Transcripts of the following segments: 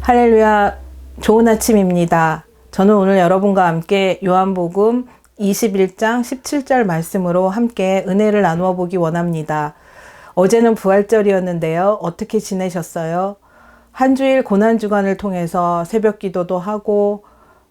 할렐루야, 좋은 아침입니다. 저는 오늘 여러분과 함께 요한복음 21장 17절 말씀으로 함께 은혜를 나누어 보기 원합니다. 어제는 부활절이었는데요. 어떻게 지내셨어요? 한 주일 고난주간을 통해서 새벽 기도도 하고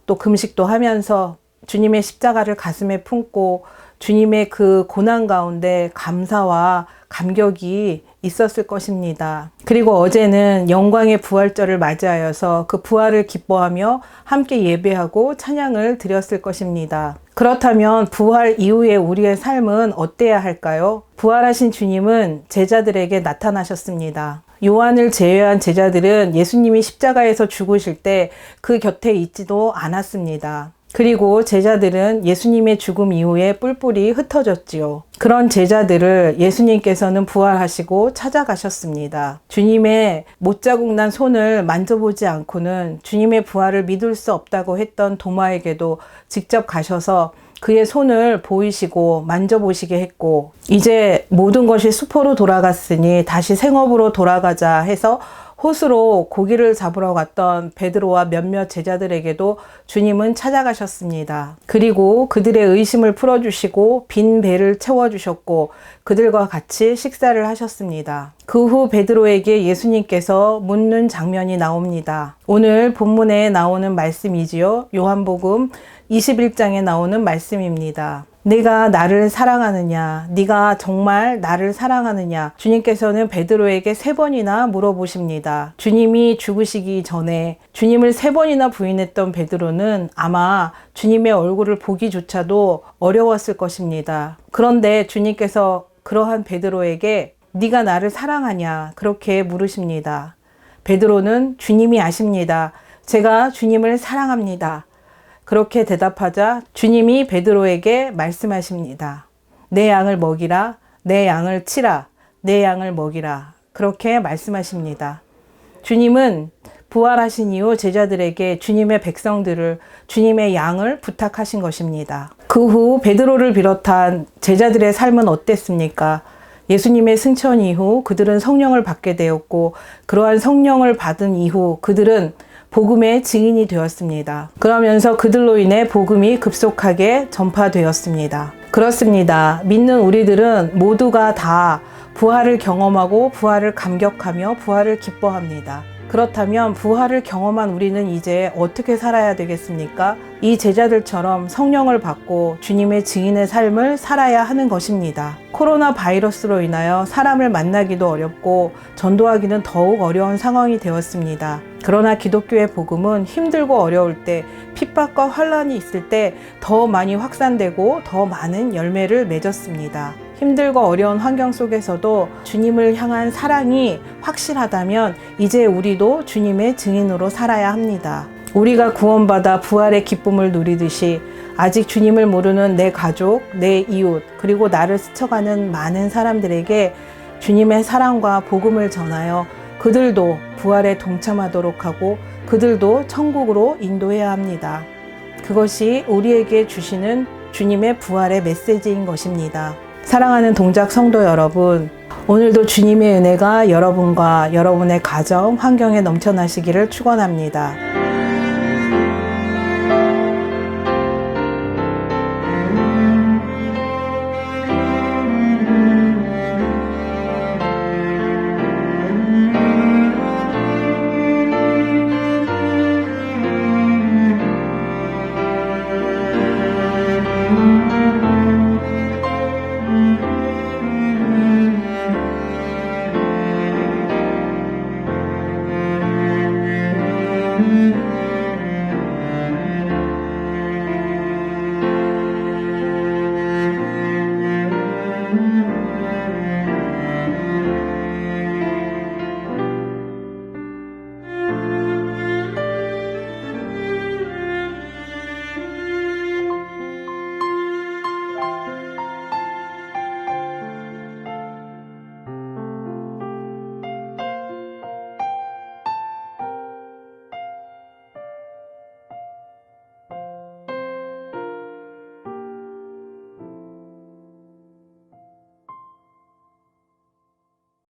또 금식도 하면서 주님의 십자가를 가슴에 품고 주님의 그 고난 가운데 감사와 감격이 있었을 것입니다. 그리고 어제는 영광의 부활절을 맞이하여서 그 부활을 기뻐하며 함께 예배하고 찬양을 드렸을 것입니다. 그렇다면 부활 이후에 우리의 삶은 어때야 할까요? 부활하신 주님은 제자들에게 나타나셨습니다. 요한을 제외한 제자들은 예수님이 십자가에서 죽으실 때 그 곁에 있지도 않았습니다. 그리고 제자들은 예수님의 죽음 이후에 뿔뿔이 흩어졌지요. 그런 제자들을 예수님께서는 부활하시고 찾아가셨습니다. 주님의 못자국 난 손을 만져보지 않고는 주님의 부활을 믿을 수 없다고 했던 도마에게도 직접 가셔서 그의 손을 보이시고 만져보시게 했고, 이제 모든 것이 수포로 돌아갔으니 다시 생업으로 돌아가자 해서 호수로 고기를 잡으러 갔던 베드로와 몇몇 제자들에게도 주님은 찾아가셨습니다. 그리고 그들의 의심을 풀어주시고 빈 배를 채워주셨고 그들과 같이 식사를 하셨습니다. 그 후 베드로에게 예수님께서 묻는 장면이 나옵니다. 오늘 본문에 나오는 말씀이지요. 요한복음 21장에 나오는 말씀입니다. 네가 나를 사랑하느냐? 네가 정말 나를 사랑하느냐? 주님께서는 베드로에게 3번이나 물어보십니다. 주님이 죽으시기 전에 주님을 3번이나 부인했던 베드로는 아마 주님의 얼굴을 보기조차도 어려웠을 것입니다. 그런데 주님께서 그러한 베드로에게 네가 나를 사랑하냐? 그렇게 물으십니다. 베드로는 주님이 아십니다. 제가 주님을 사랑합니다. 그렇게 대답하자 주님이 베드로에게 말씀하십니다. 내 양을 먹이라, 내 양을 치라, 내 양을 먹이라. 그렇게 말씀하십니다. 주님은 부활하신 이후 제자들에게 주님의 백성들을, 주님의 양을 부탁하신 것입니다. 그 후 베드로를 비롯한 제자들의 삶은 어땠습니까? 예수님의 승천 이후 그들은 성령을 받게 되었고, 그러한 성령을 받은 이후 그들은 복음의 증인이 되었습니다. 그러면서 그들로 인해 복음이 급속하게 전파되었습니다. 그렇습니다. 믿는 우리들은 모두가 다 부활을 경험하고 부활을 감격하며 부활을 기뻐합니다. 그렇다면 부활을 경험한 우리는 이제 어떻게 살아야 되겠습니까? 이 제자들처럼 성령을 받고 주님의 증인의 삶을 살아야 하는 것입니다. 코로나 바이러스로 인하여 사람을 만나기도 어렵고 전도하기는 더욱 어려운 상황이 되었습니다. 그러나 기독교의 복음은 힘들고 어려울 때, 핍박과 환란이 있을 때 더 많이 확산되고 더 많은 열매를 맺었습니다. 힘들고 어려운 환경 속에서도 주님을 향한 사랑이 확실하다면 이제 우리도 주님의 증인으로 살아야 합니다. 우리가 구원받아 부활의 기쁨을 누리듯이 아직 주님을 모르는 내 가족, 내 이웃, 그리고 나를 스쳐가는 많은 사람들에게 주님의 사랑과 복음을 전하여 그들도 부활에 동참하도록 하고 그들도 천국으로 인도해야 합니다. 그것이 우리에게 주시는 주님의 부활의 메시지인 것입니다. 사랑하는 동작 성도 여러분, 오늘도 주님의 은혜가 여러분과 여러분의 가정, 환경에 넘쳐나시기를 축원합니다.